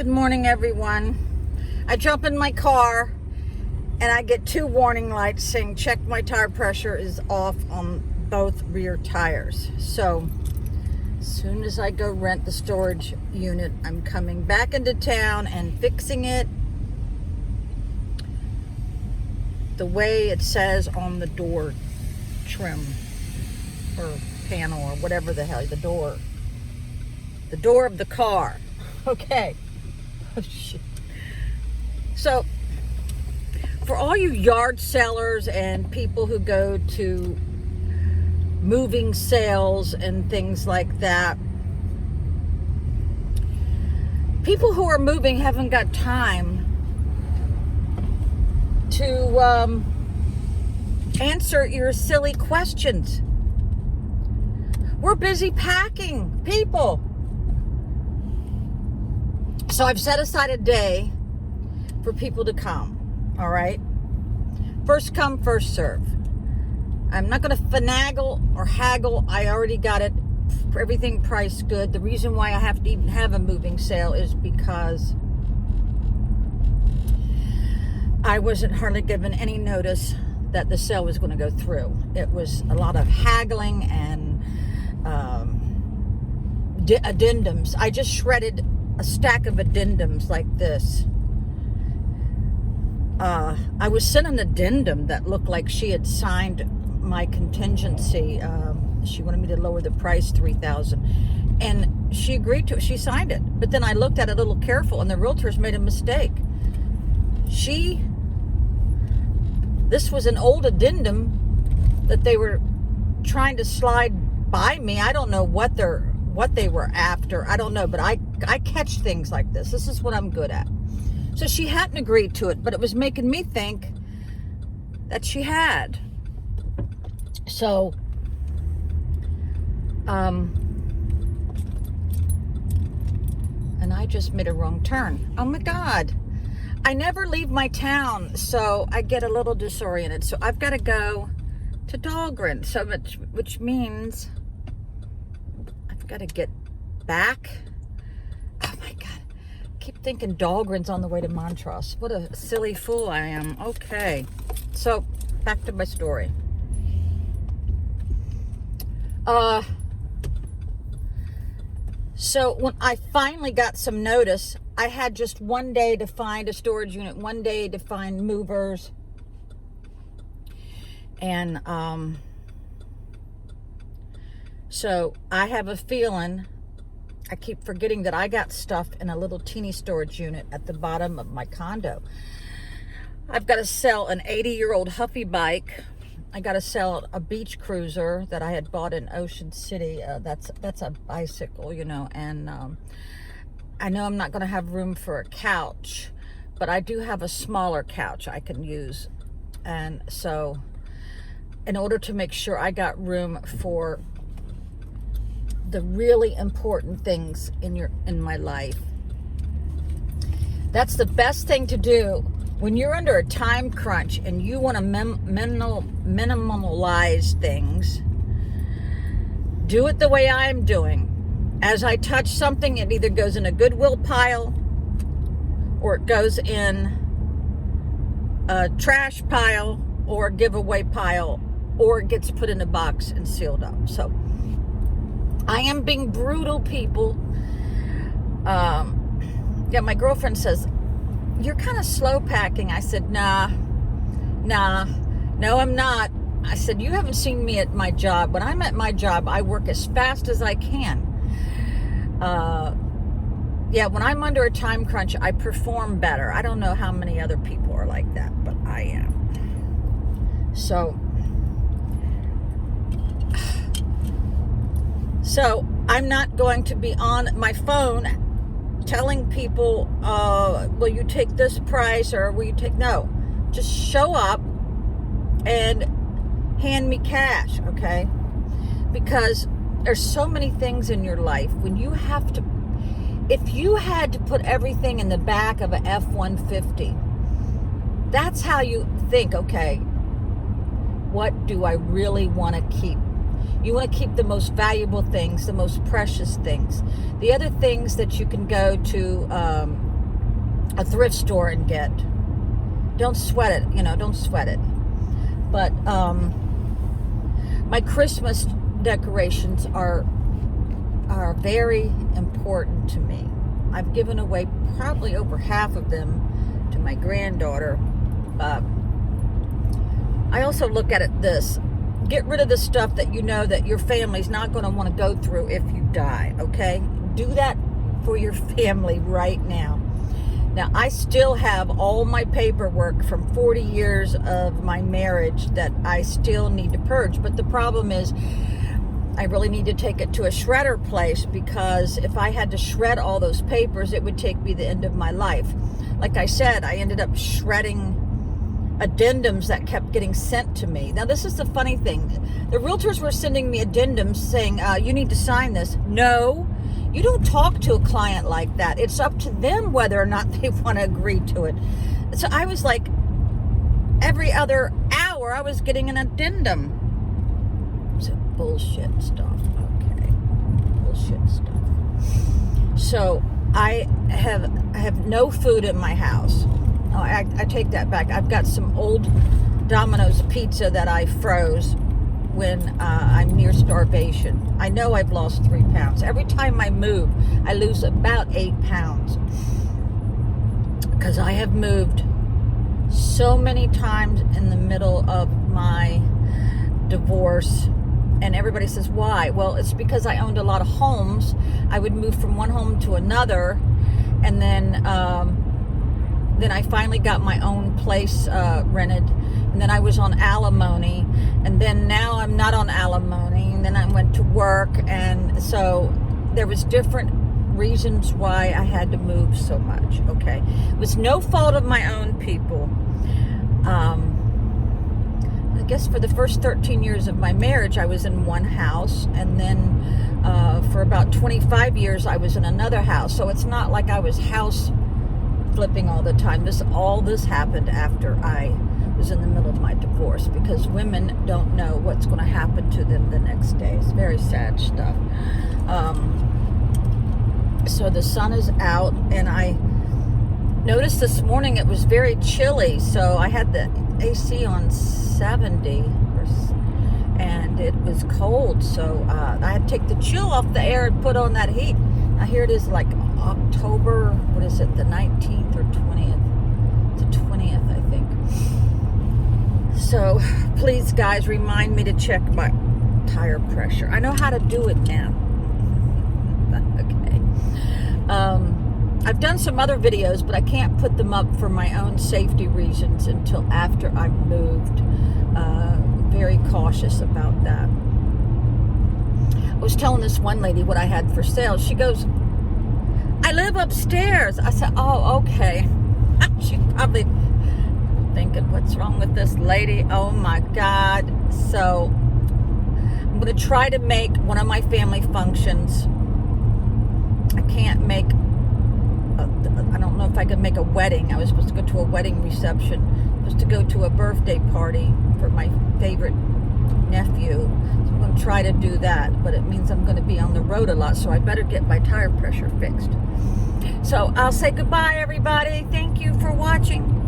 Good morning, everyone. I jump in my car and I get 2 warning lights saying check my tire pressure is off on both rear tires. So as soon as I go rent the storage unit, I'm coming back into town and fixing it the way it says on the door trim or panel or whatever the hell, the door of the car. Okay. Oh, shit. So for all you yard sellers and people who go to moving sales and things like that, people who are moving haven't got time to answer your silly questions. We're busy packing, people. So I've set aside a day for people to come, all right? First come, first serve. I'm not going to finagle or haggle. I already got it, everything priced good. The reason why I have to even have a moving sale is because I wasn't hardly given any notice that the sale was going to go through. It was a lot of haggling and addendums. I just shredded a stack of addendums like this. I was sent an addendum that looked like she had signed my contingency. She wanted me to lower the price $3,000, and she agreed to it. She signed it, but then I looked at it a little careful, and the realtors made a mistake. This was an old addendum that they were trying to slide by me. I don't know what they were after. I don't know, but I catch things like this. This is what I'm good at. So she hadn't agreed to it, but it was making me think that she had. So, and I just made a wrong turn. Oh my God. I never leave my town, so I get a little disoriented. So I've got to go to Dahlgren, which means I've got to get back. Oh my God. I keep thinking Dahlgren's on the way to Montrose. What a silly fool I am. Okay. So back to my story. So when I finally got some notice, I had just one day to find a storage unit, one day to find movers. And so I have a feeling, I keep forgetting that I got stuff in a little teeny storage unit at the bottom of my condo. I've got to sell an 80-year-old Huffy bike. I got to sell a beach cruiser that I had bought in Ocean City. That's a bicycle, you know, and I know I'm not going to have room for a couch, but I do have a smaller couch I can use. And so in order to make sure I got room for the really important things in my life, that's the best thing to do when you're under a time crunch and you want to minimalize things. Do it the way I'm doing. As I touch something, it either goes in a Goodwill pile or it goes in a trash pile or a giveaway pile, or it gets put in a box and sealed up. So I am being brutal, people. Yeah, my girlfriend says, you're kind of slow packing. I said, no, I'm not. I said, you haven't seen me at my job. When I'm at my job, I work as fast as I can. Yeah, when I'm under a time crunch, I perform better. I don't know how many other people are like that, but I am. So I'm not going to be on my phone telling people, will you take this price or will you take, no, just show up and hand me cash, okay? Because there's so many things in your life when you have to, if you had to put everything in the back of a F-150, that's how you think, okay, what do I really want to keep? You want to keep the most valuable things, the most precious things. The other things that you can go to a thrift store and get. Don't sweat it, don't sweat it. But my Christmas decorations are very important to me. I've given away probably over half of them to my granddaughter. I also look at it this: get rid of the stuff that you know that your family's not going to want to go through if you die, okay? Do that for your family right now. Now, I still have all my paperwork from 40 years of my marriage that I still need to purge. But the problem is, I really need to take it to a shredder place, because if I had to shred all those papers, it would take me the end of my life. Like I said, I ended up shredding addendums that kept getting sent to me. Now, this is the funny thing. The realtors were sending me addendums saying, you need to sign this. No. You don't talk to a client like that. It's up to them whether or not they want to agree to it. So I was like, every other hour I was getting an addendum. So bullshit stuff. Okay. Bullshit stuff. So I have no food in my house. Oh, I take that back. I've got some old Domino's pizza that I froze when I'm near starvation. I know I've lost 3 pounds. Every time I move, I lose about 8 pounds. Because I have moved so many times in the middle of my divorce. And everybody says, why? Well, it's because I owned a lot of homes. I would move from one home to another. And then I finally got my own place rented. And then I was on alimony, and then now I'm not on alimony, and then I went to work, and so there was different reasons why I had to move so much, okay? It was no fault of my own, people. I guess for the first 13 years of my marriage, I was in one house, and then for about 25 years, I was in another house, so it's not like I was house flipping all the time. All this happened after I was in the middle of my divorce, because women don't know what's going to happen to them the next day. It's very sad stuff. So the sun is out, and I noticed this morning it was very chilly, so I had the AC on 70, and it was cold, so I had to take the chill off the air and put on that heat. Now here it is, like October, what is it, the 19th or 20th? The 20th, I think. So please, guys, remind me to check my tire pressure. I know how to do it now. Okay. I've done some other videos, but I can't put them up for my own safety reasons until after I've moved. Very cautious about that. I was telling this one lady what I had for sale. She goes, I live upstairs. I said, oh, okay. She's probably thinking, what's wrong with this lady? Oh my God. So I'm going to try to make one of my family functions. I can't make, I don't know if I could make a wedding. I was supposed to go to a wedding reception. I was supposed to go to a birthday party for my favorite nephew. So I'm going to try to do that, but it means I'm going to be on the road a lot, so I better get my tire pressure fixed. So I'll say goodbye, everybody. Thank you for watching.